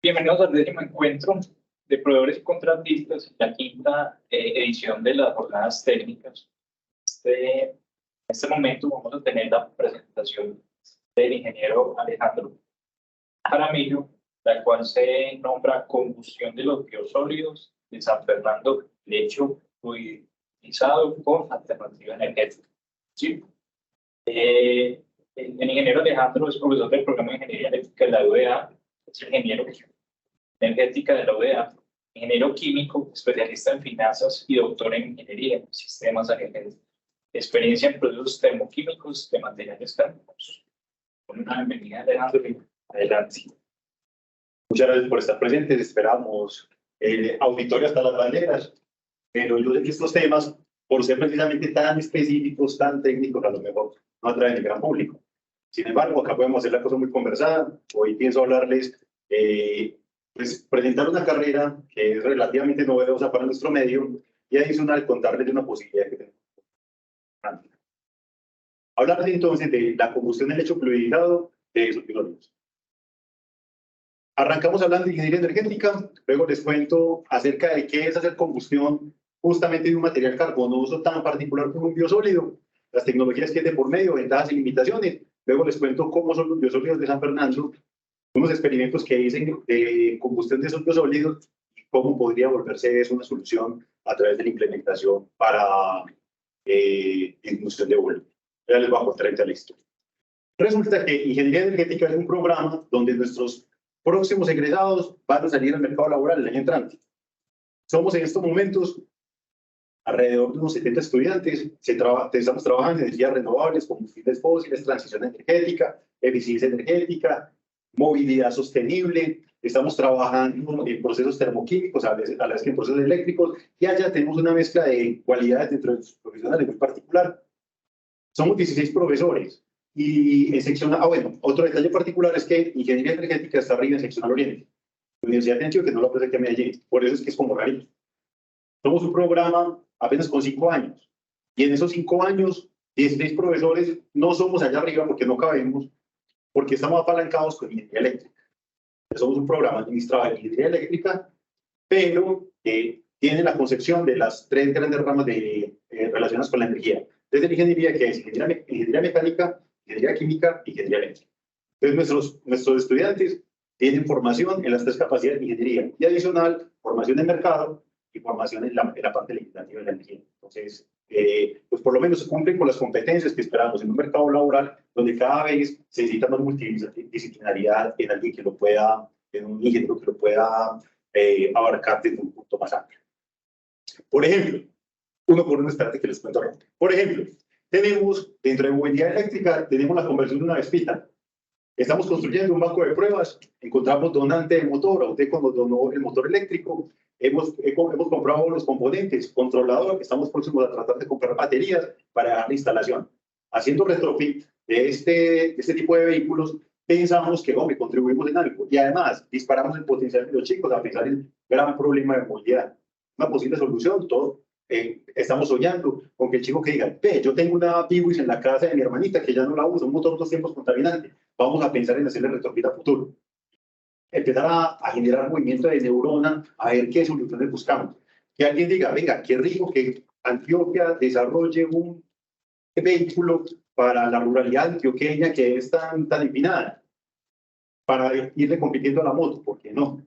Bienvenidos al 10º encuentro de proveedores y contratistas, la quinta edición de las jornadas técnicas. En este momento vamos a tener la presentación del ingeniero Alejandro Jaramillo, la cual se nombra Combustión de los biosólidos de San Fernando, lecho fluidizado con alternativa energética. ¿Sí? El ingeniero Alejandro es profesor del programa de Ingeniería Eléctrica de la UDA, es ingeniero energética de la UDA, ingeniero químico, especialista en finanzas y doctor en ingeniería en sistemas energéticos. Experiencia en procesos termoquímicos de materiales térmicos. Una bienvenida, Alejandro. Adelante. Muchas gracias por estar presentes. Esperamos auditorio hasta las banderas, pero yo sé que estos temas, por ser precisamente tan específicos, tan técnicos, a lo mejor no atraen al gran público. Sin embargo, acá podemos hacer la cosa muy conversada. Hoy pienso hablarles, pues presentar una carrera que es relativamente novedosa para nuestro medio y adicional contarles de una posibilidad que tenemos. Hablar entonces de la combustión del lecho fluidizado de esos biosólidos. Arrancamos hablando de ingeniería energética, luego les cuento acerca de qué es hacer combustión justamente de un material carbonoso tan particular como un biosólido, las tecnologías que hay de por medio, ventajas y limitaciones. Luego les cuento cómo son los biosólidos de San Fernando, unos experimentos que dicen de combustión de esos biosólidos y cómo podría volverse eso una solución a través de la implementación para inducción de vuelo. Ya les voy a contar la historia. Resulta que ingeniería energética es un programa donde nuestros próximos egresados van a salir al mercado laboral el año entrante. Somos en estos momentos alrededor de unos 70 estudiantes. Estamos trabajando en energías renovables, combustibles fósiles, transición energética, eficiencia energética, movilidad sostenible. Estamos trabajando en procesos termoquímicos, a la vez que en procesos eléctricos, y allá tenemos una mezcla de cualidades dentro de los profesionales muy particular. Somos 16 profesores. Y en seccional, bueno, otro detalle particular es que ingeniería energética está arriba en seccional oriente. La Universidad de Antioquia no lo presenta a Medellín, por eso es que es como rarito. Somos un programa apenas con 5 años, y en esos 5 años, 16 profesores, no somos allá arriba porque no cabemos, porque estamos apalancados con ingeniería eléctrica. Somos un programa administrado de ingeniería eléctrica, pero tiene la concepción de las 3 grandes ramas relacionadas con la energía. Desde la ingeniería, que es ingeniería mecánica, ingeniería química y ingeniería eléctrica. Entonces, nuestros estudiantes tienen formación en las 3 capacidades de ingeniería y adicional, formación en mercado y formación en la parte legislativa de la energía. Entonces, pues por lo menos cumplen con las competencias que esperamos en un mercado laboral donde cada vez se necesita más multidisciplinaridad en alguien que lo pueda, en un ingeniero que lo pueda abarcar desde un punto más amplio. Por ejemplo, uno por uno, espérate que les cuento rápido. Por ejemplo, tenemos, dentro de movilidad eléctrica, tenemos la conversión de una Vespita. Estamos construyendo un banco de pruebas, encontramos donante de motor, a usted cuando donó el motor eléctrico, hemos comprado los componentes, controlador, estamos próximos a tratar de comprar baterías para dar la instalación. Haciendo retrofit de este tipo de vehículos, pensamos que, hombre, contribuimos en algo. Y además, disparamos el potencial de los chicos a pensar en el gran problema de movilidad. Una posible solución, todo. Estamos soñando con que el chico que diga, yo tengo una Piwis en la casa de mi hermanita que ya no la uso, un motor 2 tiempos contaminante. Vamos a pensar en hacerle retrofit a futuro. Empezar a generar movimiento de neurona, a ver qué soluciones buscamos. Que alguien diga, venga, qué rico que Antioquia desarrolle un vehículo para la ruralidad antioqueña que es tan empinada, para irle compitiendo a la moto, ¿por qué no?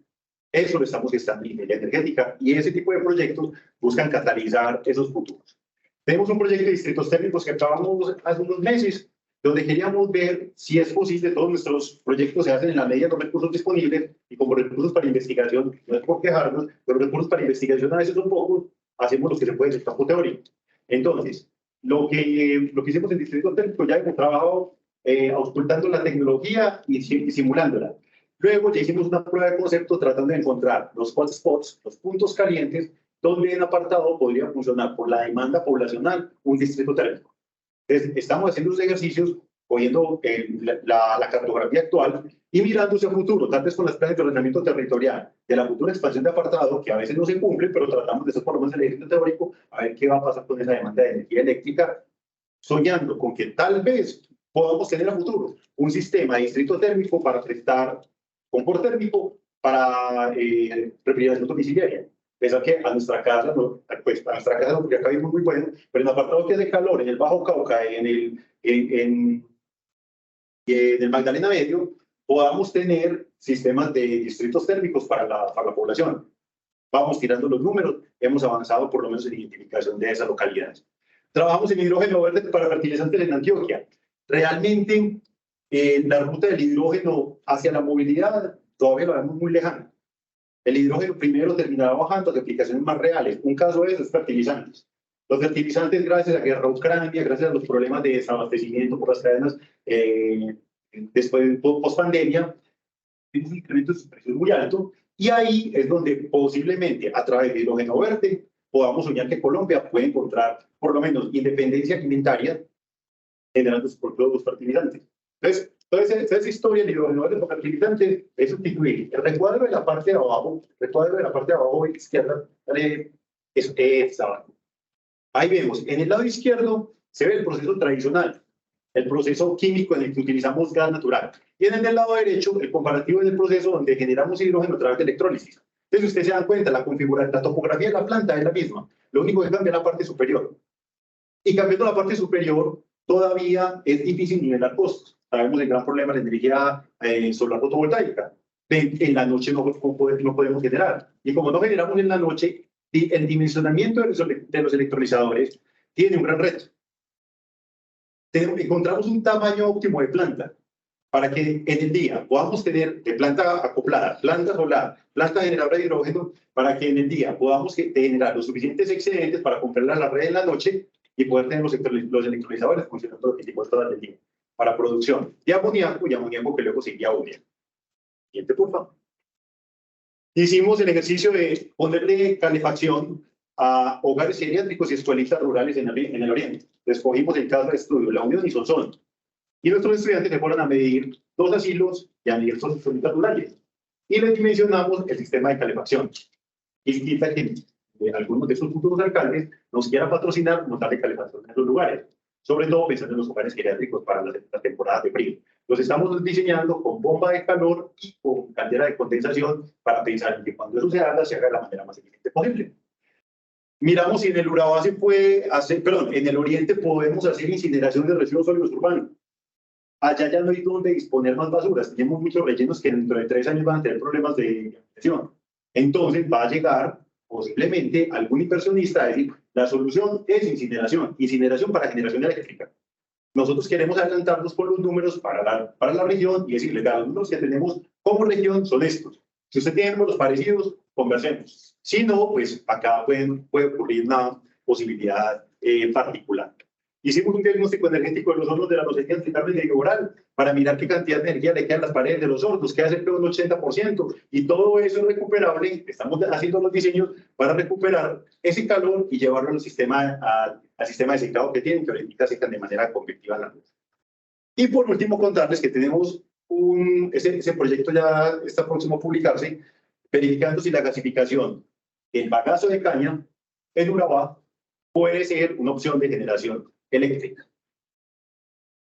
Eso lo estamos gestando en ingeniería energética y ese tipo de proyectos buscan catalizar esos futuros. Tenemos un proyecto de distritos térmicos que acabamos hace unos meses, donde queríamos ver si es posible, todos nuestros proyectos se hacen en la medida de los recursos disponibles y como recursos para investigación, no es por quejarnos, pero recursos para investigación a veces son pocos, hacemos lo que se puede en el campo teórico. Entonces, lo que hicimos en distritos térmicos ya hemos trabajado auscultando la tecnología y simulándola. Luego ya hicimos una prueba de concepto tratando de encontrar los hotspots, los puntos calientes, donde en apartado podría funcionar por la demanda poblacional un distrito térmico. Entonces, estamos haciendo los ejercicios, cogiendo la cartografía actual y mirando hacia el futuro, tal vez con las planes de ordenamiento territorial de la futura expansión de apartado, que a veces no se cumple, pero tratamos de hacer por lo menos el ejercicio teórico, a ver qué va a pasar con esa demanda de energía eléctrica, soñando con que tal vez podamos tener a futuro un sistema de distrito térmico para prestar confort térmico para refrigeración domiciliaria. Pensar que a nuestra casa, no, pues a nuestra casa, porque acá vivimos muy bueno, pero en el apartado que hace calor, en el Bajo Cauca, en el Magdalena Medio, podamos tener sistemas de distritos térmicos para la población. Vamos tirando los números, hemos avanzado por lo menos en identificación de esas localidades. Trabajamos en hidrógeno verde para fertilizantes en Antioquia. Realmente, la ruta del hidrógeno hacia la movilidad todavía la vemos muy lejana. El hidrógeno primero terminará bajando a aplicaciones más reales. Un caso de eso es fertilizantes. Los fertilizantes, gracias a la guerra Ucrania, gracias a los problemas de desabastecimiento por las cadenas después post-pandemia, tiene un incremento de sus precios muy alto, y ahí es donde posiblemente a través de hidrógeno verde podamos soñar que Colombia puede encontrar por lo menos independencia alimentaria generando sus propios fertilizantes. Entonces, toda esa historia del hidrógeno verde por fertilizantes es sustituir el recuadro de la parte de abajo, izquierda, es abajo. Ahí vemos, en el lado izquierdo se ve el proceso tradicional, el proceso químico en el que utilizamos gas natural. Y en el lado derecho, el comparativo es el proceso donde generamos hidrógeno a través de electrólisis. Entonces, si ustedes se dan cuenta, la topografía de la planta es la misma. Lo único que cambia es la parte superior. Y cambiando la parte superior, todavía es difícil nivelar costos. Sabemos el gran problema de la energía solar fotovoltaica. En la noche no podemos generar. Y como no generamos en la noche, el dimensionamiento de los electrolizadores tiene un gran reto. Encontramos un tamaño óptimo de planta para que en el día podamos tener de planta acoplada, planta solar, planta generadora de hidrógeno, para que en el día podamos generar los suficientes excedentes para comprarla a la red en la noche y poder tener los electrolizadores funcionando los 24 horas del día para producción de amoníaco y amoníaco que luego seguía a urea. Siguiente, por favor. Hicimos el ejercicio de ponerle calefacción a hogares geriátricos y escuelitas rurales en el oriente. Escogimos el caso de estudio, La Unión y Sonsón. Y nuestros estudiantes se fueron a medir 2 asilos y a medir 2 escuelitas rurales. Y les dimensionamos el sistema de calefacción. Y quita que algunos de esos futuros alcaldes nos quieran patrocinar montar de calefacción en esos lugares. Sobre todo pensando en los hogares geriátricos para las temporadas de frío. Los estamos diseñando con bomba de calor y con caldera de condensación para pensar en que cuando eso se haga de la manera más eficiente posible. Miramos si en el Urabá se puede hacer, perdón, en el oriente podemos hacer incineración de residuos sólidos urbanos. Allá ya no hay donde disponer más basuras. Tenemos muchos rellenos que dentro de 3 años van a tener problemas de gestión. Entonces va a llegar posiblemente algún inversionista a decir, la solución es incineración para generación eléctrica. Nosotros queremos adelantarnos por los números para la región y decirle, los números que tenemos como región son estos. Si usted tiene números parecidos, conversemos. Si no, pues acá puede ocurrir una posibilidad particular. Hicimos un diagnóstico energético de los hornos de la losería central de oral para mirar qué cantidad de energía le queda en las paredes de los hornos, queda cerca de un 80%, y todo eso es recuperable. Estamos haciendo los diseños para recuperar ese calor y llevarlo al sistema de secado que tienen, que ahorita secan de manera convectiva en la luz. Y por último, contarles que tenemos ese proyecto ya está próximo a publicarse, verificando si la gasificación del bagazo de caña en Urabá puede ser una opción de generación eléctrica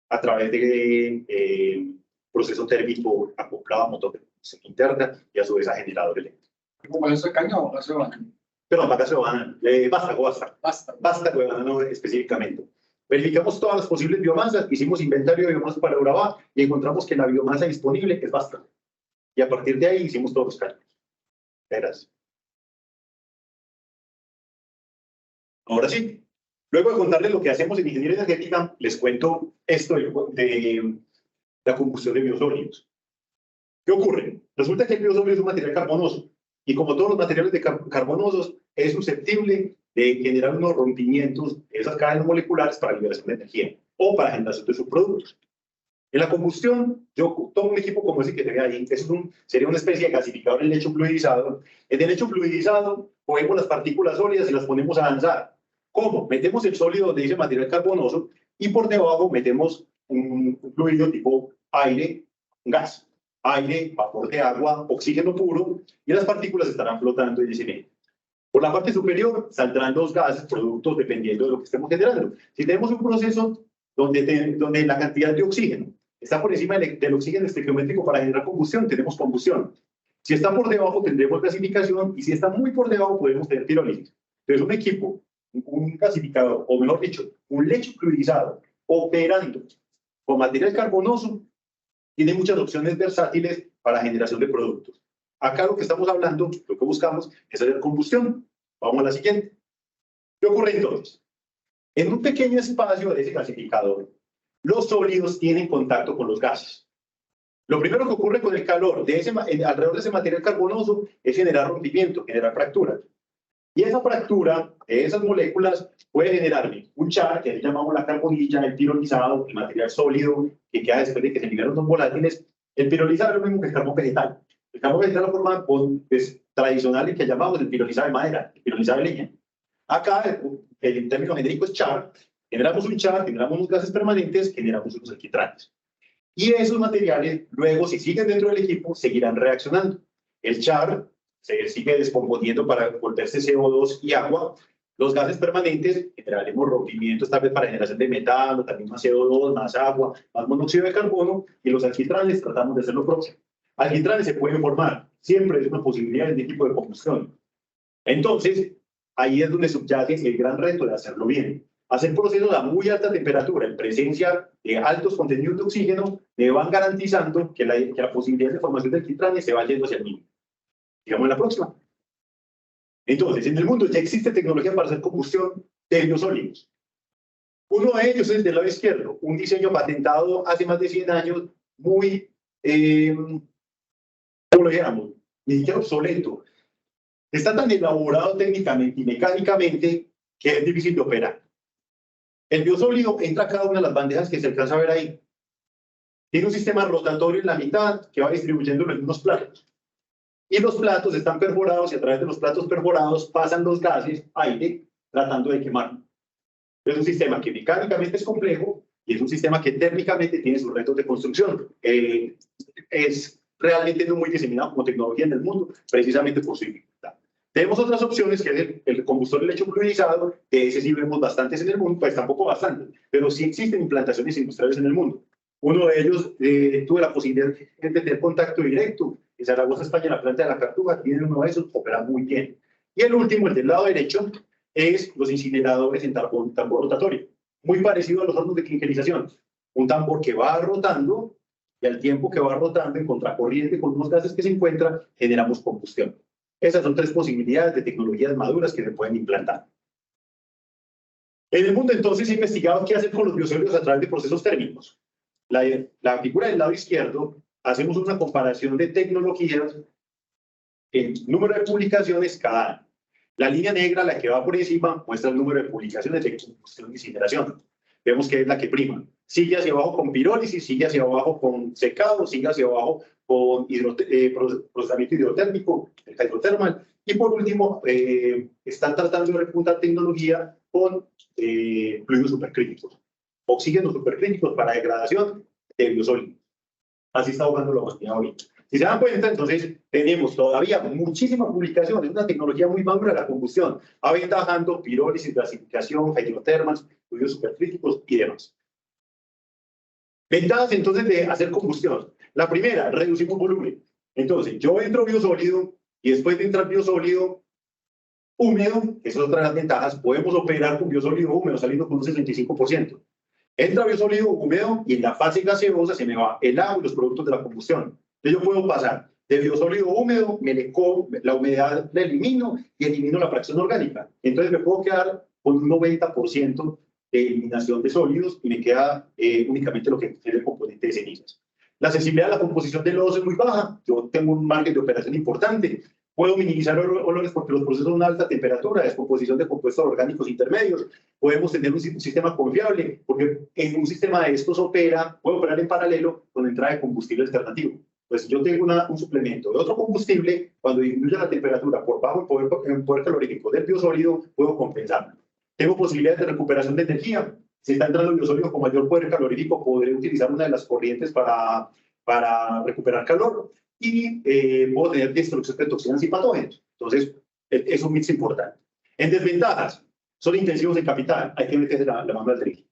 a través de proceso térmico acoplado a motor de combustión interna y a su vez a generador eléctrico. ¿Como bagazo de caña o bagazo de banano? Perdón, bagazo de banano, vástago de banano específicamente. Verificamos todas las posibles biomasas, hicimos inventario de biomasa para Urabá y encontramos que la biomasa disponible es vástago. Y a partir de ahí hicimos todos los cálculos. Gracias. Ahora sí, luego de contarles lo que hacemos en ingeniería energética, les cuento esto de la combustión de biosólidos. ¿Qué ocurre? Resulta que el biosólido es un material carbonoso y como todos los materiales carbonosos es susceptible de generar unos rompimientos de esas cadenas moleculares para liberación de energía o para generación de subproductos. En la combustión, yo tomo un equipo como ese que se ve ahí, sería una especie de gasificador en lecho fluidizado. En el lecho fluidizado, cogemos las partículas sólidas y las ponemos a danzar. ¿Cómo? Metemos el sólido donde dice material carbonoso y por debajo metemos un fluido tipo aire, gas, aire, vapor de agua, oxígeno puro, y las partículas estarán flotando en ese medio. Por la parte superior saldrán los gases, productos, dependiendo de lo que estemos generando. Si tenemos un proceso donde la cantidad de oxígeno está por encima del oxígeno estequiométrico para generar combustión, tenemos combustión. Si está por debajo tendremos gasificación y si está muy por debajo podemos tener pirólisis. Entonces un equipo, un gasificador, o mejor dicho, un lecho fluidizado operando con material carbonoso, tiene muchas opciones versátiles para generación de productos. Acá lo que estamos hablando, lo que buscamos es hacer combustión. Vamos a la siguiente. ¿Qué ocurre entonces? En un pequeño espacio de ese gasificador, los sólidos tienen contacto con los gases. Lo primero que ocurre con el calor alrededor de ese material carbonoso es generar rompimiento, generar fractura. Y esa fractura de esas moléculas puede generarme un char, que le llamamos la carbonilla, el pirolizado, el material sólido que queda después de que se liberan los volátiles. El pirolizado es lo mismo que el carbón vegetal. El carbón vegetal es la forma tradicional que llamamos el pirolizado de madera, el pirolizado de leña. Acá, el término genérico es char. Generamos un char, generamos unos gases permanentes, generamos unos alquitranes. Y esos materiales, luego, si siguen dentro del equipo, seguirán reaccionando. El char se sigue descomponiendo para volverse CO2 y agua. Los gases permanentes generaremos rompimientos, tal vez para generación de metano, también más CO2, más agua, más monóxido de carbono. Y los alquitranes tratamos de hacer lo propio. Alquitranes se pueden formar, siempre es una posibilidad de tipo de combustión. Entonces, ahí es donde subyace el gran reto de hacerlo bien. Hacer procesos a muy alta temperatura en presencia de altos contenidos de oxígeno me van garantizando que la posibilidad de formación de alquitranes se va yendo hacia el mínimo. Digamos la próxima. Entonces, en el mundo ya existe tecnología para hacer combustión de biosólidos. Uno de ellos es del lado izquierdo, un diseño patentado hace más de 100 años, muy, ¿cómo lo llamamos? Ni siquiera obsoleto. Está tan elaborado técnicamente y mecánicamente que es difícil de operar. El biosólido entra a cada una de las bandejas que se alcanza a ver ahí. Tiene un sistema rotatorio en la mitad que va distribuyéndolo en unos platos. Y los platos están perforados y a través de los platos perforados pasan los gases, aire, tratando de quemarlo. Es un sistema que mecánicamente es complejo y es un sistema que térmicamente tiene sus retos de construcción. Es realmente no muy diseminado como tecnología en el mundo, precisamente por su dificultad. Tenemos otras opciones, que es el combustor de lecho fluidizado, que ese sí vemos bastantes en el mundo, pues tampoco bastante, pero sí existen implantaciones industriales en el mundo. Uno de ellos, tuve la posibilidad de tener contacto directo en Zaragoza, España, la planta de la Cartuja, tiene uno de esos, opera muy bien. Y el último, el del lado derecho, es los incineradores en tambor rotatorio, muy parecido a los hornos de clinkerización. Un tambor que va rotando y al tiempo que va rotando en contracorriente con unos gases que se encuentran, generamos combustión. Esas son tres posibilidades de tecnologías maduras que se pueden implantar. En el mundo entonces se ha investigado qué hacer con los biosólidos a través de procesos térmicos. La figura del lado izquierdo, hacemos una comparación de tecnologías en número de publicaciones cada año. La línea negra, la que va por encima, muestra el número de publicaciones de combustión y incineración. Vemos que es la que prima. Sigue hacia abajo con pirólisis, sigue hacia abajo con secado, sigue hacia abajo con procesamiento hidrotérmico, el hidrotermal. Y por último, están tratando de repuntar tecnología con fluidos supercríticos. Oxígenos supercríticos para degradación de biosólidos. Así está jugando la humanidad ahorita. Si se dan cuenta, entonces tenemos todavía muchísimas publicaciones, una tecnología muy madura de la combustión, aventajando pirólisis, gasificación, hidrotermas, fluidos supercríticos y demás. Ventajas entonces de hacer combustión. La primera, reducimos volumen. Entonces, yo entro biosólido y después de entrar biosólido húmedo, que es otra de las ventajas, podemos operar con biosólido húmedo saliendo con un 65%. Entra biosólido húmedo y en la fase gaseosa se me va el agua y los productos de la combustión. Entonces yo puedo pasar de biosólido húmedo, la humedad la elimino y elimino la fracción orgánica. Entonces me puedo quedar con un 90% de eliminación de sólidos y me queda únicamente lo que es el componente de cenizas. La sensibilidad a la composición de lodos es muy baja. Yo tengo un margen de operación importante. Puedo minimizar olores porque los procesos son a alta temperatura, descomposición de compuestos orgánicos intermedios. Podemos tener un sistema confiable, porque en un sistema de estos puede operar en paralelo con entrada de combustible alternativo. Pues si yo tengo un suplemento de otro combustible, cuando disminuya la temperatura por bajo el poder calorífico del biosólido, puedo compensarlo. Tengo posibilidades de recuperación de energía. Si está entrando el biosólido con mayor poder calorífico, podré utilizar una de las corrientes para recuperar calor. Y puedo tener destrucción de toxinas y patógenos. Entonces, es un mix importante. En desventajas, son intensivos en capital. Hay que meterse la mano al drill.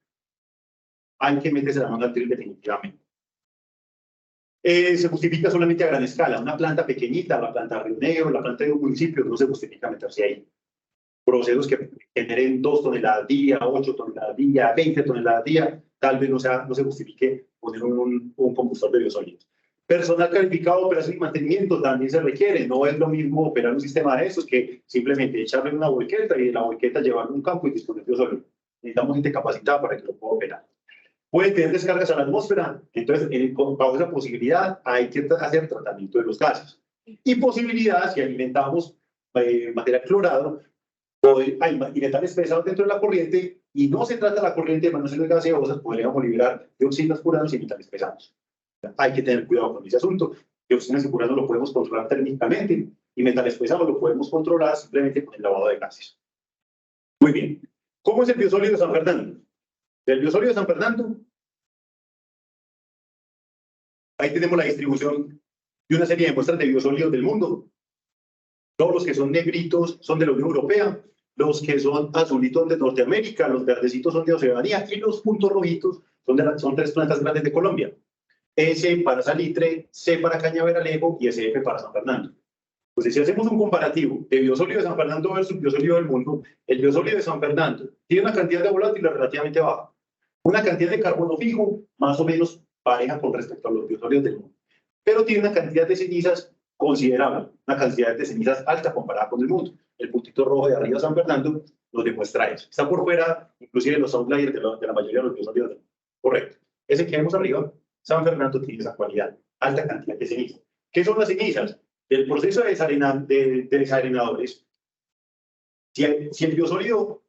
Hay que meterse la mano al drill definitivamente. Se justifica solamente a gran escala. Una planta pequeñita, la planta de Río Negro, la planta de un municipio, no se justifica meterse ahí. Procesos que generen 2 toneladas al día, 8 toneladas al día, 20 toneladas al día, tal vez no se justifique poner un combustor de biosólidos. Personal calificado de operación y mantenimiento también se requiere. No es lo mismo operar un sistema de esos que simplemente echarle una volqueta y de la volqueta llevarlo a un campo y disponer de biosólidos. Necesitamos gente capacitada para que lo pueda operar. Puede tener descargas a la atmósfera, entonces bajo esa posibilidad hay que hacer tratamiento de los gases. Y posibilidades, si alimentamos material clorado, hay metales pesados dentro de la corriente y no se trata la corriente de emanaciones gaseosas, podríamos liberar dioxinas, furanos y metales pesados. Hay que tener cuidado con ese asunto. Dioxinas y furanos lo podemos controlar térmicamente y metales pesados lo podemos controlar simplemente con el lavado de gases. Muy bien. ¿Cómo es el biosólido de San Fernando? El biosólido de San Fernando, ahí tenemos la distribución de una serie de muestras de biosólidos del mundo. Todos los que son negritos son de la Unión Europea, los que son azulitos de Norteamérica, los verdecitos son de Oceanía y los puntos rojitos son 3 plantas grandes de Colombia. S para Salitre, C para Cañaveralejo y SF para San Fernando. Entonces, si hacemos un comparativo de biosólido de San Fernando versus biosólido del mundo, el biosólido de San Fernando tiene una cantidad de volátiles relativamente baja, una cantidad de carbono fijo más o menos pareja con respecto a los biosólidos del mundo, pero tiene una cantidad de cenizas considerable, una cantidad de cenizas alta comparada con el mundo. El puntito rojo de arriba de San Fernando nos demuestra eso. Está por fuera, inclusive los outliers de la mayoría de los biosólidos del mundo. Correcto. Ese que vemos arriba, San Fernando tiene esa cualidad, alta cantidad de cenizas. ¿Qué son las cenizas? Del proceso de desarenadores. Si el biosólido,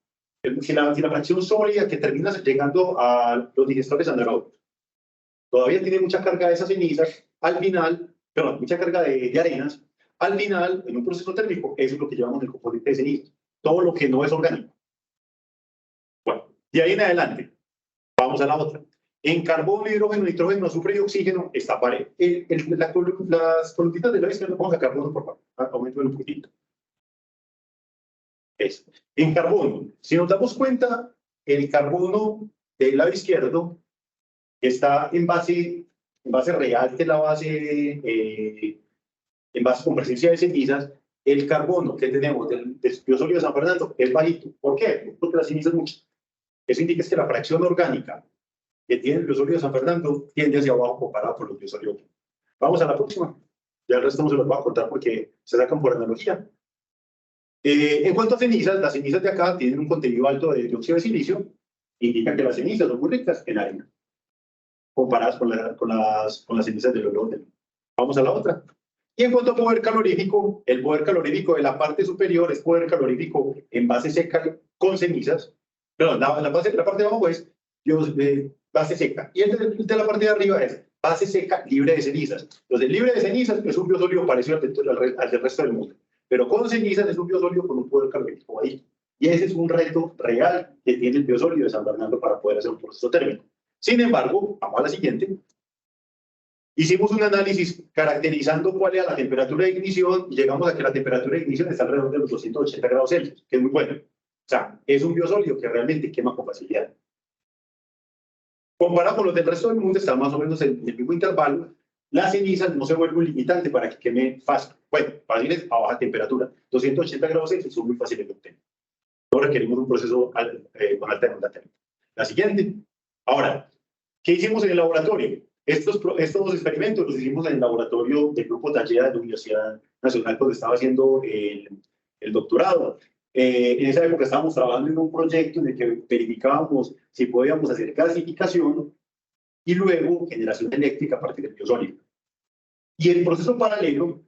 si la fracción sólida que termina llegando a los digestores anaerobios todavía tiene mucha carga de esas cenizas, al final, perdón, mucha carga de arenas, al final, en un proceso térmico, eso es lo que llamamos el componente de cenizas. Todo lo que no es orgánico. Bueno, de ahí en adelante, vamos a la otra. En carbono, hidrógeno, nitrógeno, azufre y oxígeno está parejo. Las columnitas de la izquierda, vamos a carbono, por favor. Aumento un poquitito. Eso. En carbono, si nos damos cuenta, el carbono del lado izquierdo está en base real, que es la base, en base con presencia de cenizas. El carbono que tenemos del biosólido de San Fernando es bajito. ¿Por qué? Porque las cenizas muchas. Eso indica que la fracción orgánica que tiene el biosólido de San Fernando tiende hacia abajo comparado con los biosólidos. Vamos a la próxima. Ya el resto no se los voy a contar porque se sacan por analogía. En cuanto a cenizas, las cenizas de acá tienen un contenido alto de dióxido de silicio, indica que las cenizas son muy ricas en arena, comparadas con las cenizas del oro. Vamos a la otra. Y en cuanto a poder calorífico, el poder calorífico de la parte superior es poder calorífico en base seca con cenizas. Perdón, la parte de abajo es base seca. Y el de la parte de arriba es base seca libre de cenizas. Entonces, libre de cenizas es un biosólido parecido al del resto del mundo. Pero con cenizas es un biosólido con un poder calorífico ahí. Y ese es un reto real que tiene el biosólido de San Fernando para poder hacer un proceso térmico. Sin embargo, vamos a la siguiente. Hicimos un análisis caracterizando cuál era la temperatura de ignición y llegamos a que la temperatura de ignición está alrededor de los 280 grados Celsius, que es muy bueno. O sea, es un biosólido que realmente quema con facilidad. Comparado con los del resto del mundo, está más o menos en el mismo intervalo. Las cenizas no se vuelven un limitante para que queme fácil. Bueno, fáciles a baja temperatura. 280 grados Celsius son muy fáciles de obtener. No requerimos un proceso con alta demanda térmica. La siguiente. Ahora, ¿qué hicimos en el laboratorio? Estos experimentos los hicimos en el laboratorio del Grupo Talleda de la Universidad Nacional, donde estaba haciendo el doctorado. En esa época estábamos trabajando en un proyecto en el que verificábamos si podíamos hacer gasificación y luego generación eléctrica a partir del biosólido. Y en proceso paralelo,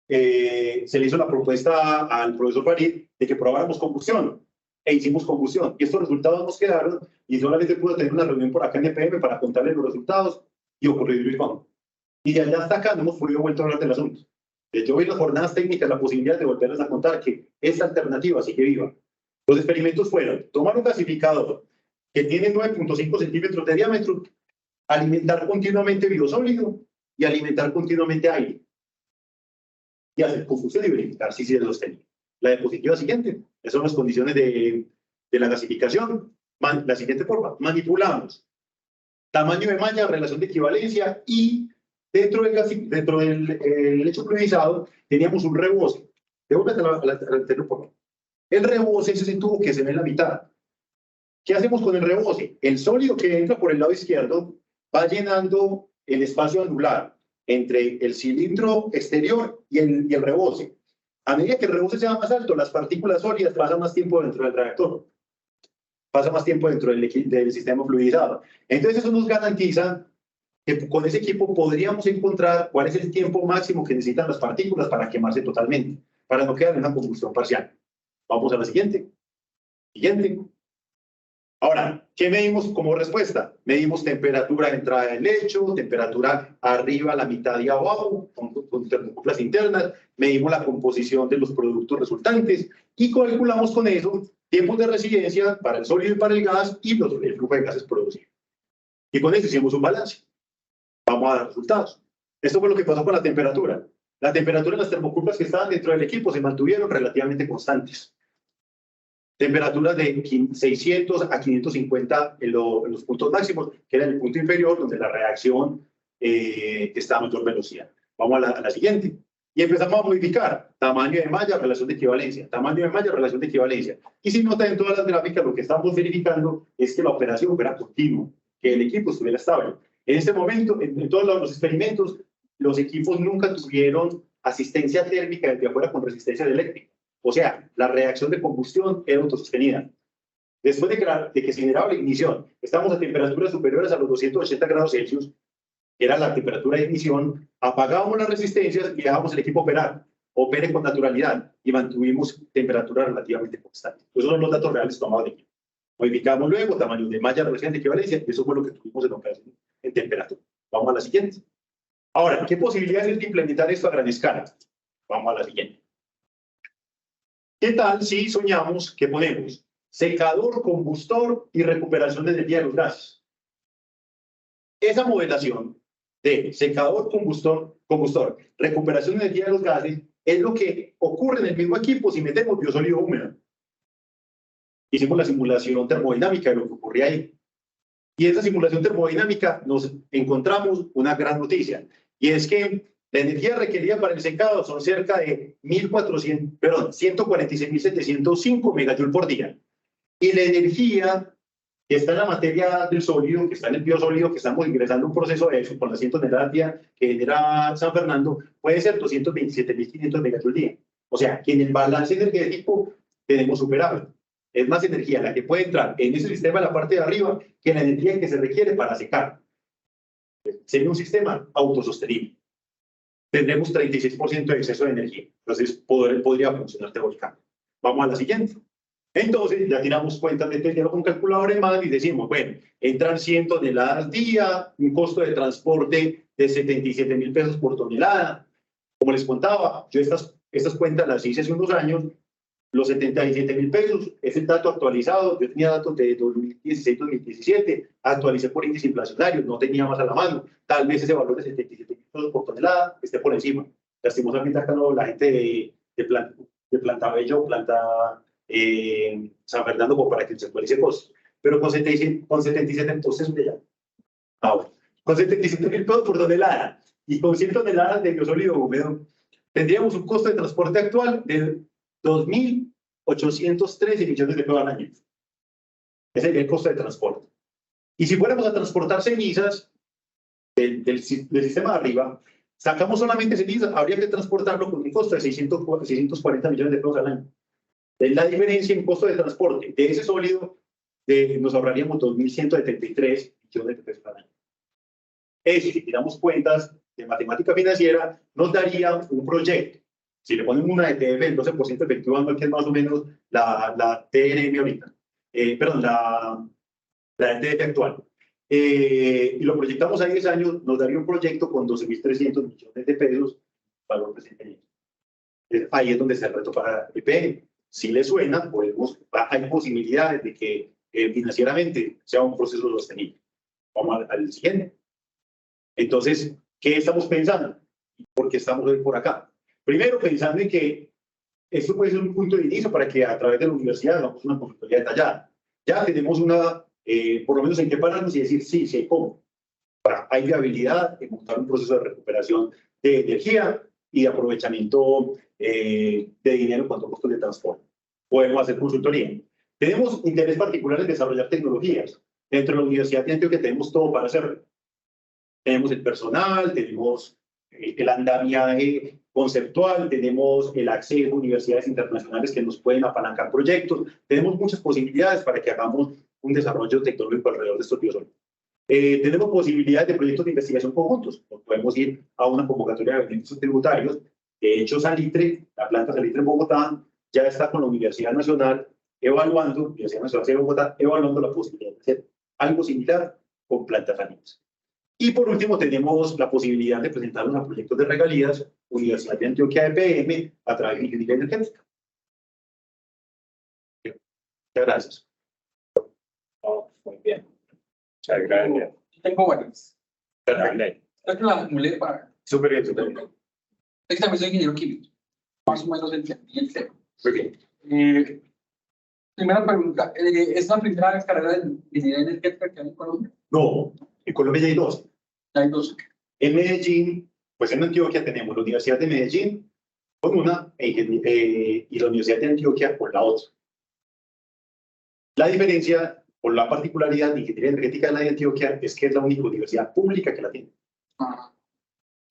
se le hizo la propuesta al profesor Farid de que probáramos combustión, e hicimos combustión. Y estos resultados nos quedaron, y solamente pude tener una reunión por acá en EPM para contarles los resultados, y ocurrió el fondo. Y de allá hasta acá no hemos podido volver a hablar del asunto. Yo vi en las jornadas técnicas la posibilidad de volverles a contar que esta alternativa sigue viva. Los experimentos fueron tomar un gasificador que tiene 9.5 centímetros de diámetro, alimentar continuamente biosólido y alimentar continuamente aire. Y hacer confusión y verificar si se sostenía. La diapositiva siguiente, esas son las condiciones de la gasificación. La siguiente forma, manipulamos tamaño de malla, relación de equivalencia y Dentro del lecho fluidizado teníamos un rebose. Devuélvete al anterior, por favor. El rebose es ese tubo que se ve en la mitad. ¿Qué hacemos con el rebose? El sólido que entra por el lado izquierdo va llenando el espacio anular entre el cilindro exterior y el rebose. A medida que el rebose sea más alto, las partículas sólidas pasan más tiempo dentro del reactor, pasa más tiempo dentro del sistema fluidizado. Entonces eso nos garantiza que con ese equipo podríamos encontrar cuál es el tiempo máximo que necesitan las partículas para quemarse totalmente, para no quedar en una combustión parcial. Vamos a la siguiente. Ahora, ¿qué medimos como respuesta? Medimos temperatura de entrada del lecho, temperatura arriba, la mitad y abajo, con termocuplas internas, medimos la composición de los productos resultantes y calculamos con eso tiempos de residencia para el sólido y para el gas y el flujo de gases producido. Y con eso hicimos un balance. Vamos a dar resultados. Esto fue lo que pasó con la temperatura. La temperatura de las termocuplas que estaban dentro del equipo se mantuvieron relativamente constantes. Temperaturas de 600 a 550 en los puntos máximos, que era el punto inferior donde la reacción está a mayor velocidad. Vamos a la siguiente. Y empezamos a modificar tamaño de malla, relación de equivalencia, tamaño de malla, relación de equivalencia. Y si notan en todas las gráficas, lo que estamos verificando es que la operación fuera continua, que el equipo estuviera estable. En este momento, en todos los experimentos, los equipos nunca tuvieron asistencia térmica desde afuera con resistencia eléctrica. O sea, la reacción de combustión era autosostenida. Después de que se generaba la ignición, estamos a temperaturas superiores a los 280 grados Celsius, que era la temperatura de ignición, apagábamos las resistencias y dejábamos el equipo operar. Opere con naturalidad y mantuvimos temperatura relativamente constante. Esos son los datos reales tomados de aquí. Modificamos luego tamaño de malla, relación de equivalencia, y eso fue lo que tuvimos en operación en temperatura. Vamos a la siguiente. Ahora, ¿qué posibilidades hay de implementar esto a gran escala? Vamos a la siguiente. ¿Qué tal si soñamos que ponemos secador, combustor y recuperación de energía de los gases? Esa modelación de secador, combustor, recuperación de energía de los gases es lo que ocurre en el mismo equipo si metemos biosólido húmedo. Hicimos la simulación termodinámica de lo que ocurría ahí. Y en esa simulación termodinámica nos encontramos una gran noticia, y es que la energía requerida para el secado son cerca de 146.705 megajoules por día. Y la energía que está en la materia del sólido, que está en el biosólido, que estamos ingresando un proceso de eso por las 100 toneladas día que genera San Fernando, puede ser 227.500 megajoules día. O sea, que en el balance energético tenemos superable. Es más energía la que puede entrar en ese sistema en la parte de arriba que la energía que se requiere para secar. Sería un sistema autosostenible. Tendremos 36% de exceso de energía. Entonces, podría funcionar teóricamente. Vamos a la siguiente. Entonces, ya tiramos cuentas de dinero con calculadora de mano y decimos, bueno, entran 100 toneladas día, un costo de transporte de 77.000 pesos por tonelada. Como les contaba, yo estas cuentas las hice hace unos años. Los 77.000 pesos es el dato actualizado. Yo tenía datos de 2016-2017, actualicé por índice inflacionario, no tenía más a la mano. Tal vez ese valor de 77.000 pesos por tonelada esté por encima. Lastimosamente acá no, la gente de Planta Bello, Planta San Fernando, como para que se actualice costos. Pero con 77, entonces, ya. Ahora, con 77.000 pesos por tonelada y con 100 toneladas de biosólido húmedo, tendríamos un costo de transporte actual de 2.813 millones de pesos al año. Ese es el costo de transporte. Y si fuéramos a transportar cenizas del sistema de arriba, sacamos solamente cenizas, habría que transportarlo con un costo de 640 millones de pesos al año. La diferencia en costo de transporte de ese sólido nos ahorraríamos 2.173 millones de pesos al año. Eso, si tiramos cuentas de matemática financiera, nos daría un proyecto. Si le ponemos una ETF del 12% efectivo anual, que es más o menos la TRM ahorita, perdón, la ETF actual, y lo proyectamos a 10 años, nos daría un proyecto con 12.300 millones de pesos, valor presente. Ahí es donde está el reto para EPM. Si le suena, hay posibilidades de que financieramente sea un proceso sostenible. Vamos al siguiente. Entonces, ¿qué estamos pensando? ¿Por qué estamos hoy por acá? Primero, pensando en que esto puede ser un punto de inicio para que a través de la universidad hagamos una consultoría detallada. Ya tenemos por lo menos en qué pararnos y decir sí hay cómo. Hay viabilidad en montar un proceso de recuperación de energía y de aprovechamiento de dinero en cuanto a costos de transporte. Podemos hacer consultoría. Tenemos interés particular en desarrollar tecnologías. Dentro de la Universidad de Antioquia tenemos todo para hacerlo. Tenemos el personal, tenemos el andamiaje conceptual, tenemos el acceso a universidades internacionales que nos pueden apalancar proyectos, tenemos muchas posibilidades para que hagamos un desarrollo tecnológico alrededor de estos biosólidos. Tenemos posibilidades de proyectos de investigación conjuntos. Nos podemos ir a una convocatoria de beneficios tributarios. De hecho, Salitre, la planta Salitre en Bogotá, ya está con la Universidad Nacional evaluando, Universidad Nacional de Bogotá, evaluando la posibilidad de hacer algo similar con plantas salinas. Y por último, tenemos la posibilidad de presentarnos a proyectos de regalías, Universidad de Antioquia EPM, a través de ingeniería energética. Muchas gracias. Muy bien. Muchas gracias. Tengo varias. Dale. Creo que las acumulé para. Súper bien, súper bien. Es que también soy ingeniero químico. Más o menos entendí el tema. Muy bien. Primera pregunta. ¿Es la primera carrera de ingeniería energética que hay en Colombia? No, en Colombia ya hay dos. Hay dos. En Medellín, pues en Antioquia tenemos la Universidad de Medellín con una y la Universidad de Antioquia con la otra. La diferencia o la particularidad de ingeniería energética de la de Antioquia es que es la única universidad pública que la tiene.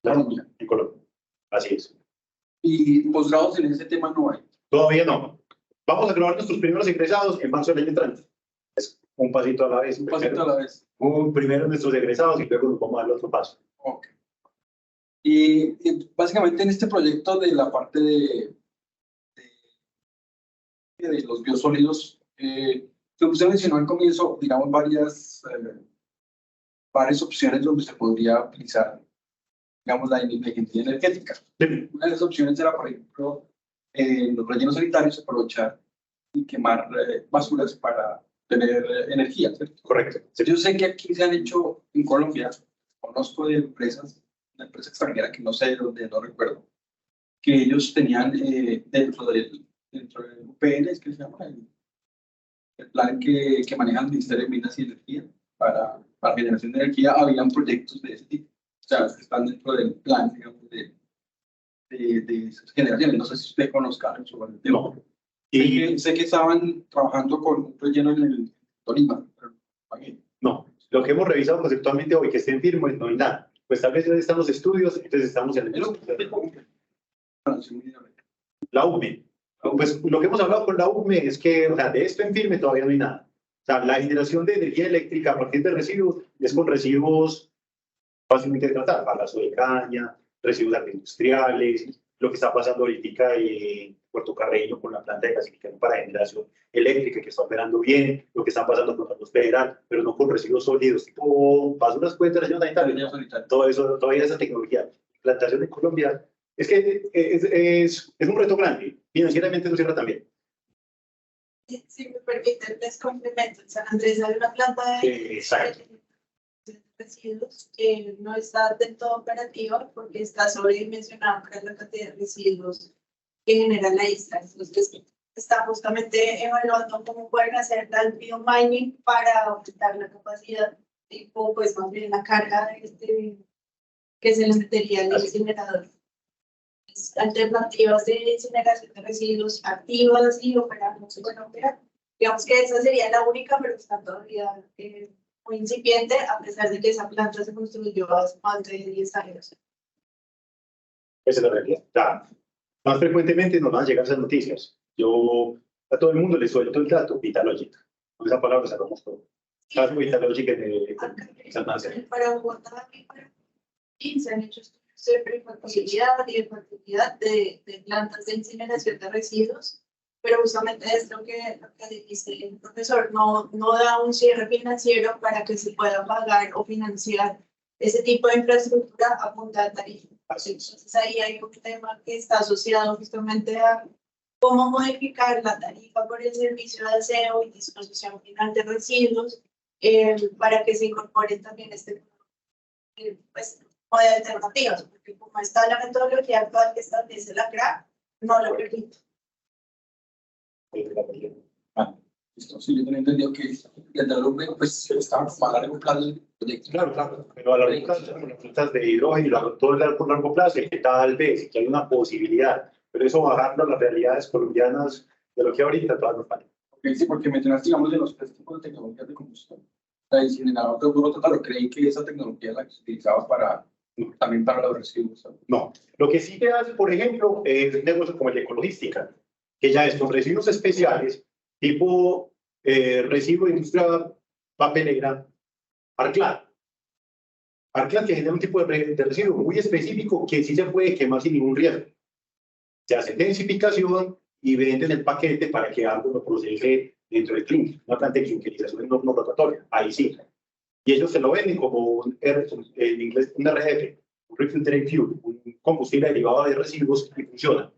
Colombia. En Colombia. Así es. Y posgrados en ese tema no hay. Todavía no. Vamos a grabar nuestros primeros egresados en marzo del año entrante. Es un pasito a la vez. Un pasito a la vez. Primero nuestros egresados y luego nos vamos a dar el otro paso. Ok. Y básicamente en este proyecto de la parte de los biosólidos, usted mencionó al comienzo, digamos, varias opciones donde se podría utilizar, digamos, la ingeniería energética. Una de las opciones era, por ejemplo, los rellenos sanitarios aprovechar y quemar basuras para tener energía, ¿cierto? Correcto. Yo sé que aquí se han hecho en Colombia, conozco de empresas, una empresa extranjera que no sé de dónde, no recuerdo, que ellos tenían dentro del UPN, es que se llama el plan que maneja el Ministerio de Minas y Energía para generación de energía, habían proyectos de ese tipo. O sea, están dentro del plan, digamos, de esas generaciones. No sé si usted conozca sobre el tema. No. Y Sé que estaban trabajando con un relleno en el Tolima, pero no, lo que hemos revisado conceptualmente hoy, que estén firmes, no hay nada. Pues tal vez están los estudios, entonces estamos en el... La UME. Pues lo que hemos hablado con la UME es que, o sea, de esto en firme todavía no hay nada. O sea, la generación de energía eléctrica a partir de residuos es con residuos fácilmente de tratar, bagazo de caña, residuos agroindustriales, lo que está pasando ahorita en Puerto Carreño con la planta de gasificación para generación eléctrica que está operando bien, lo que está pasando con la luz federal, pero no con residuos sólidos, tipo basuras pueden ser sanitarios, todo eso, todavía esa tecnología. Plantación en Colombia, es que es un reto grande, financieramente no cierra también. Si me permiten, les complemento. En San Andrés hay una planta de residuos que no está del todo operativa porque está sobredimensionada para la cantidad de residuos que genera la isla. Entonces, está justamente evaluando cómo pueden hacer el biomining para aumentar la capacidad, tipo, pues más bien la carga que se le metería al incinerador. Alternativas de incineración de residuos activas y operables en Colombia. Digamos que esa sería la única, pero está todavía muy incipiente, a pesar de que esa planta se construyó hace más de 10 años. Esa es la realidad. Ya, más frecuentemente nos van a llegar esas noticias. Yo a todo el mundo le suelto el dato, Vitalogic. Con esa palabra sacamos todo. Caso Vitalogic de San Andrés. Para Bogotá y para 15 han hecho estudios de factibilidad y de factibilidad de plantas de incineración de residuos, pero justamente es lo que dice el profesor, no da un cierre financiero para que se pueda pagar o financiar ese tipo de infraestructura a punta de tarifa. Entonces ahí hay un tema que está asociado justamente a cómo modificar la tarifa por el servicio de aseo y disposición final de residuos para que se incorporen también pues, de alternativas, porque como está la metodología actual que establece la CRA, no lo permite. Sí, yo tenía entendido que el development pues estaba como a largo plazo el proyecto. Claro, claro, pero a largo plazo, como las frutas de hidrógeno, todo es por largo plazo, y que tal vez que hay una posibilidad, pero eso bajando a las realidades colombianas de lo que ahorita todavía nos falta. Okay, sí, porque mencionaste, digamos, de los tres tipos de tecnologías de combustión. La incinerador de puro total, ¿o creí que esa tecnología la que se utilizaba para, también para los residuos? ¿Sabes? No, lo que sí te hace, por ejemplo, es un negocio como el de ecologística, que ya es con residuos especiales, tipo residuo de industria papelera, Arclat. Arclat que genera un tipo de residuo muy específico que sí se puede quemar sin ningún riesgo. Se hace densificación y venden el paquete para que algo lo procese dentro del clínico, una planta de clinquerización no rotatoria, ahí sí. Y ellos se lo venden como en inglés un RF, un refrigerated fuel, un combustible derivado de residuos que funciona,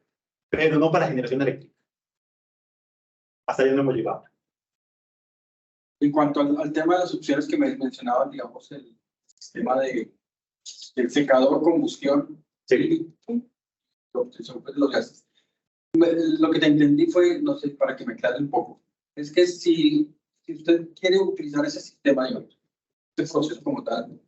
pero no para generación eléctrica. Hasta allá no hemos llegado. En cuanto al tema de las opciones que me mencionaban, digamos, el sistema del secador combustión, Sí. obtención pues, de los gases. Lo que te entendí fue, no sé, para que me aclare un poco, es que si usted quiere utilizar ese sistema, digamos, este proceso como tal,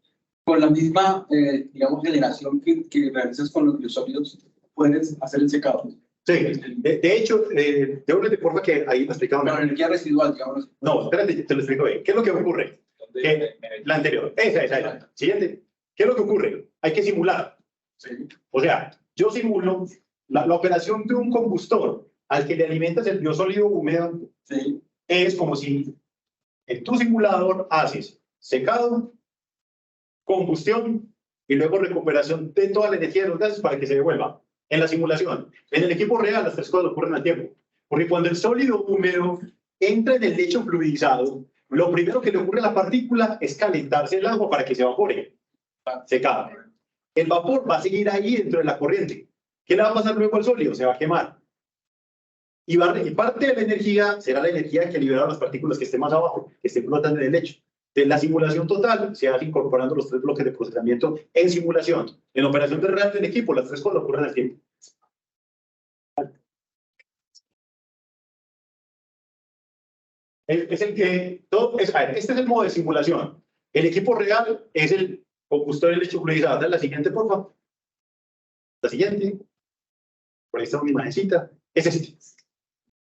con la misma, digamos, generación que realizas con los biosólidos, puedes hacer el secado. Sí, de hecho, devuélvete porfa que ahí lo explicaba. Pero energía residual, digamos. No, espérate, te lo explico bien. ¿Qué es lo que ocurre? Que la anterior, esa. Siguiente. ¿Qué es lo que ocurre? Hay que simular. Sí. O sea, yo simulo la operación de un combustor al que le alimentas el biosólido húmedo. Sí. Es como si en tu simulador haces secado, combustión y luego recuperación de toda la energía de los gases para que se devuelva. En la simulación, en el equipo real, las tres cosas ocurren al tiempo. Porque cuando el sólido húmedo entra en el lecho fluidizado, lo primero que le ocurre a la partícula es calentarse el agua para que se evapore. Secado. El vapor va a seguir ahí dentro de la corriente. ¿Qué le va a pasar luego al sólido? Se va a quemar. Y parte de la energía será la energía que liberaron las partículas que estén más abajo, que estén flotando en el lecho. De la simulación total se hace incorporando los tres bloques de procesamiento en simulación. En operación de real del equipo, las tres cosas ocurren al tiempo. Es el que este es el modo de simulación. El equipo real es el combustor del lecho fluidizado. Dale la siguiente, por favor. La siguiente. Por ahí está una imagencita. Es este.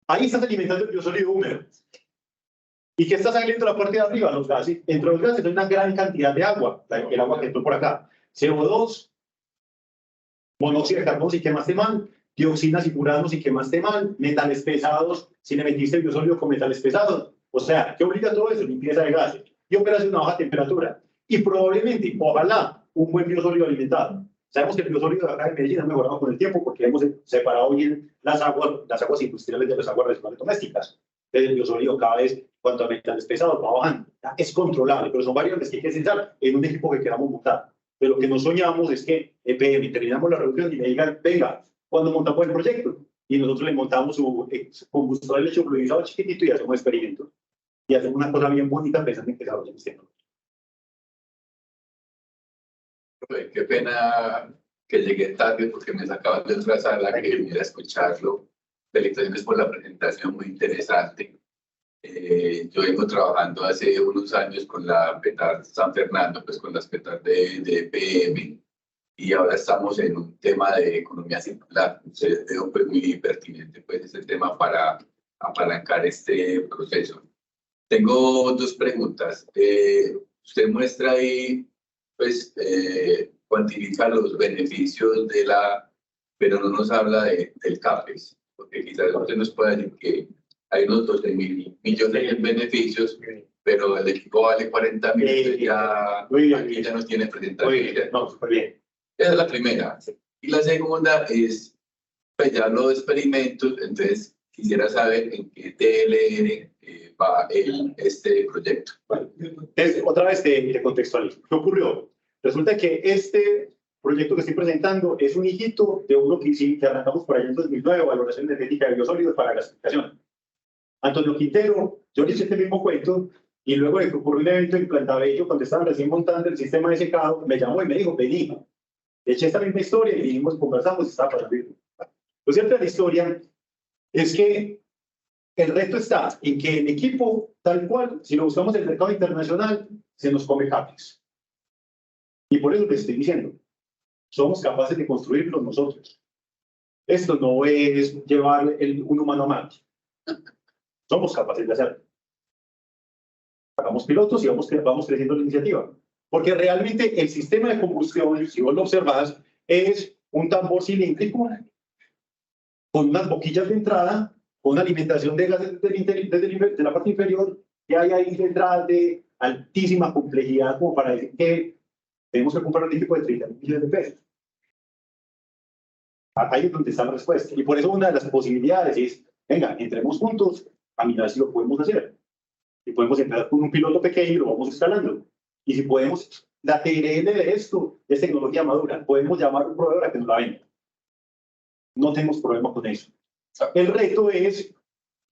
Ahí estás alimentando el biosólido húmedo. ¿Y qué está saliendo la parte de arriba? Los gases. Entre los gases hay una gran cantidad de agua. El agua que entró por acá. CO2, monóxido de carbono si quemaste mal, dioxinas y furanos si quemaste mal, metales pesados si le metiste el biosólido con metales pesados. O sea, ¿qué obliga todo eso? Limpieza de gases y operación a baja temperatura. Y probablemente, ojalá, un buen biosólido alimentado. Sabemos que el biosólido de acá en Medellín ha mejorado con el tiempo porque hemos separado bien las aguas industriales de las aguas residuales domésticas. Entonces el biosólido cada vez, cuanto a metales pesados, va bajando. Es controlable, pero son variables que hay que censar en un equipo que queramos montar. Pero lo que no soñamos es que EPM terminamos la reunión y me digan, venga, ¿cuándo montamos el proyecto? Y nosotros le montamos su combustor de lecho fluidizado chiquitito y hacemos experimentos. Y hacemos una cosa bien bonita pensando en que desarrollemos este tema. Qué pena que llegué tarde porque me sacaban de otra sala que viniera a escucharlo. Felicitaciones por la presentación, muy interesante. Yo vengo trabajando hace unos años con la PETAR San Fernando, pues con las PETAR de EPM, y ahora estamos en un tema de economía circular. Se veo pues muy pertinente pues ese tema para apalancar este proceso. Tengo dos preguntas. Usted muestra ahí, pues, cuantifica los beneficios de pero no nos habla del CAPEX, porque quizás usted nos pueda decir que hay unos 12.000 millones en beneficios, pero el equipo vale 40.000, ya aquí ya nos tiene presentado. No, súper bien. Esa es la primera. Y la segunda es, pues ya los experimentos, entonces quisiera saber en qué TLR va este proyecto. Bueno, otra vez te contextualizo. ¿Qué ocurrió? Resulta que este proyecto que estoy presentando es un hijito de uno que arrancamos por allá en 2009, valoración energética de biosólidos para gasificación. Antonio Quintero, yo le hice este mismo cuento y luego de que ocurrió un evento en Plantabello, cuando estaban recién montando el sistema de secado, me llamó y me dijo, vení, eché esta misma historia y dijimos, conversamos y estaba pasando. Lo cierto de la historia es que el reto está en que el equipo, tal cual, si lo buscamos en el mercado internacional, se nos come CAPEX. Y por eso les estoy diciendo, somos capaces de construirlo nosotros. Esto no es llevar un humano a Marte. Somos capaces de hacerlo. Hagamos pilotos y vamos creciendo la iniciativa. Porque realmente el sistema de combustión, si vos lo observás, es un tambor cilíndrico con unas boquillas de entrada, con una alimentación de gases de la parte inferior, que hay ahí detrás de altísima complejidad, como para decir que tenemos que comprar un equipo de 30 millones de pesos. Ahí es donde está la respuesta. Y por eso una de las posibilidades es, venga, entremos juntos a mirar si lo podemos hacer. Y podemos entrar con un piloto pequeño y lo vamos escalando. Y si podemos, la TRL de esto es tecnología madura. Podemos llamar a un proveedor a que nos la venda. No tenemos problema con eso. El reto es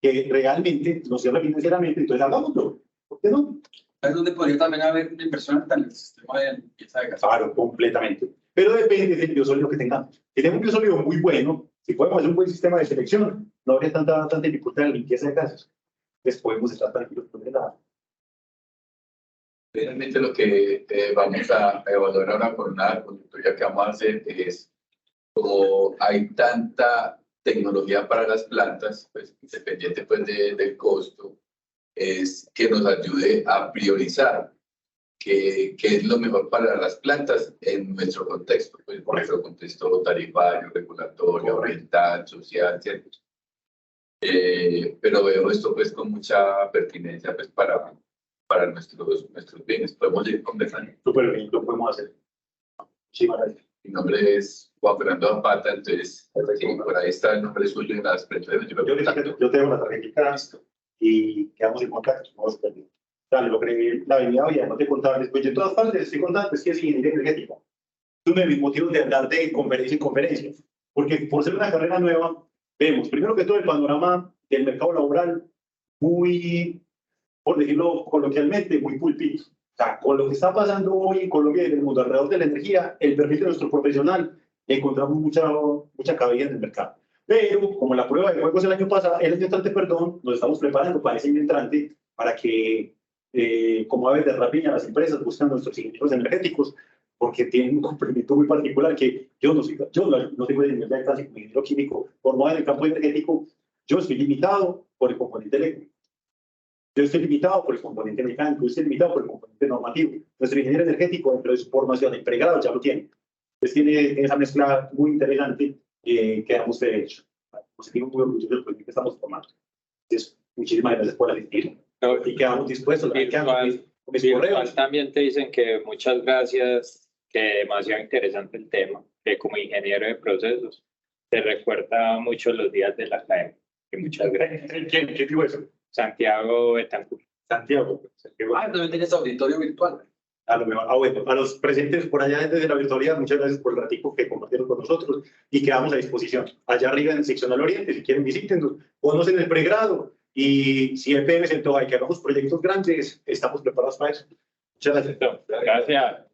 que realmente nos cierre financieramente, entonces hagámoslo. ¿Por qué no? Es donde podría también haber una inversión en el sistema de limpieza de gas. Claro, completamente. Pero depende del biosólido que tengamos. Si tenemos un biosólido muy bueno, si podemos hacer un buen sistema de selección, no habría tanta dificultad en la limpieza de gases. Entonces podemos estar tranquilos con nada. Realmente lo que vamos a evaluar ahora con una consultoría que vamos a hacer es, como hay tanta tecnología para las plantas, pues independiente pues, del costo, es que nos ayude a priorizar qué es lo mejor para las plantas en nuestro contexto, pues, por nuestro contexto tarifario, regulatorio, ambiental, social, ¿cierto? Pero veo esto pues con mucha pertinencia pues para nuestros bienes. Podemos ir conversando. Súper bien, lo podemos hacer. Muchísimas gracias. Mi nombre es Juan Fernando Zapata, entonces sí, por ahí está el nombre suyo en las preguntas. Yo tengo la tarjetita y quedamos en contacto. Vamos a ver. Dale, lo creí, la avenida Villa, no te contaba después. Yo en todas partes estoy contando, es que es ingeniería energética. Es uno de mis motivos de andar de conferencia en conferencia. Porque por ser una carrera nueva, vemos primero que todo el panorama del mercado laboral muy, por decirlo coloquialmente, muy pulpito. O sea, con lo que está pasando hoy en Colombia y en el mundo alrededor de la energía, el perfil de nuestro profesional, encontramos mucha cabida en el mercado. Pero, como la prueba de juegos el año entrante, nos estamos preparando para ese año entrante, para que, como aves de rapiña, las empresas buscan nuestros ingenieros energéticos, porque tienen un complemento muy particular que yo no tengo de nivel de alcance como ingeniero químico formado en el campo energético. Yo estoy limitado por el componente eléctrico. Yo estoy limitado por el componente mecánico, yo estoy limitado por el componente normativo. Nuestro ingeniero energético, dentro de su formación en pregrado, ya lo tiene. Entonces tiene esa mezcla muy interesante que damos de hecho. Nos sentimos muy orgullosos del proyecto que estamos formando. Entonces, muchísimas gracias por asistir. Y quedamos dispuestos. Virtual también te dicen que muchas gracias, que demasiado interesante el tema, que como ingeniero de procesos te recuerda mucho los días de la academia. Muchas gracias. ¿Quién dijo eso? Santiago Betancourt. Santiago. También tienes auditorio virtual. A lo mejor, bueno, a los presentes por allá desde la virtualidad, muchas gracias por el ratico que compartieron con nosotros y quedamos a disposición. Allá arriba en el seccional oriente, si quieren visítenos, conocen el pregrado y si el PM se antoja y que hagamos proyectos grandes, estamos preparados para eso. Muchas gracias. Gracias.